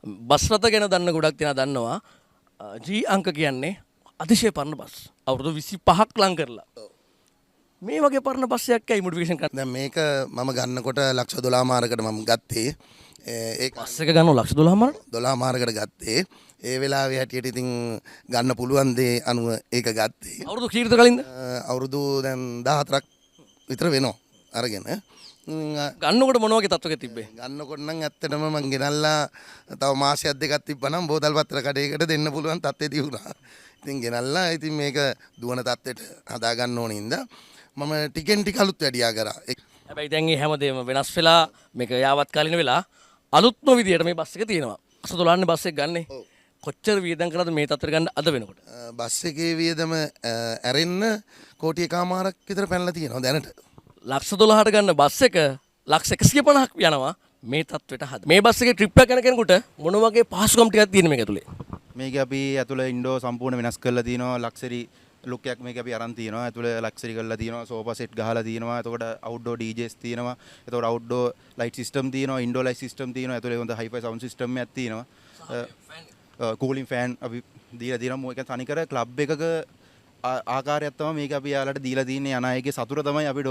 Bus රථ ගැන දන්න ගොඩක් දෙනා දන්නවා. G අංක කියන්නේ අතිශය පරණ බස්. අවුරුදු 25ක් ලං කරලා. මේ වගේ පරණ බස් එකක් ඇයි මොඩිෆිකේෂන් කරන්න? දැන් මේක මම ගන්නකොට ලක්ෂ 12 මාරකට මම ගත්තේ. ඒක බස් එක ගන්න ලක්ෂ 12 මාරට 12 මාරකට ගත්තේ. ඒ වෙලාවේ හැටියට ඉතින් ගන්න පුළුවන් දේ අනුව ඒක ගත්තේ. අවුරුදු කීයකට කලින්ද? අවුරුදු දැන් 14ක් විතර වෙනවා අරගෙන. ගන්නකොට මොන වගේ තත්ත්වයක තිබ්බේ? ගන්නකොට නම් ඇත්තටම මං ගෙනල්ලා තව මාසයක් දෙකක් තිබ්බනම් බෝතල් පත්‍ර කඩේකට දෙන්න පුළුවන් තත්ත්වෙ තිබුණා. ඉතින් ගෙනල්ලා ඉතින් මේක දුවන තත්ත්වෙට හදා ගන්න ඕනේ ඉඳ මම ටිකෙන් ටික අලුත් වැඩියා කරා. හැබැයි දැන් මේ හැමදේම වෙනස් වෙලා මේක යාවත් කාලින වෙලා අලුත්ම විදියට මේ බස් එක තියෙනවා. 112 බස් එක ගන්නේ. කොච්චර වියදම් කරලාද මේ තත්ත්වෙට ගන්න අද වෙනකොට? බස් එකේ වියදම ඇරෙන්න කෝටි එකමාරක් විතර පැනලා තියෙනවා දැනට. ලක්ෂ 12ට ගන්න බස් එක ලක්ෂ 150ක් යනවා මේ තත්ත්වෙට හද. මේ බස් එකේ ට්‍රිප් එක යන කෙනෙකුට මොන වගේ පහසුකම් ටිකක් තියෙන මේක ඇතුලේ? මේක අපි ඇතුලේ ඉන්ඩෝ සම්පූර්ණ වෙනස් කරලා තියෙනවා. ලක්සරි ලුක් එකක් මේක අපි අරන් තියෙනවා. ඇතුලේ ලක්සරි කරලා තියෙනවා. සෝෆා සෙට් ගහලා තියෙනවා. එතකොට අවුට්ඩෝර් DJs තියෙනවා. එතකොට අවුට්ඩෝර් ලයිට් සිස්ටම් තියෙනවා. ඉන්ඩෝර් ලයිට් සිස්ටම් තියෙනවා. ඇතුලේ හොඳ හයිෆයි සවුන්ඩ් සිස්ටම් එකක් තියෙනවා. කූලින් ෆෑන් අපි දීලා තියෙනවා. මොකද තනිකර ක්ලබ් එකක ආකාරයක් තමයි මේක අපි යාලට දීලා තියෙන්නේ. අනායකගේ සතුට තමයි අපිට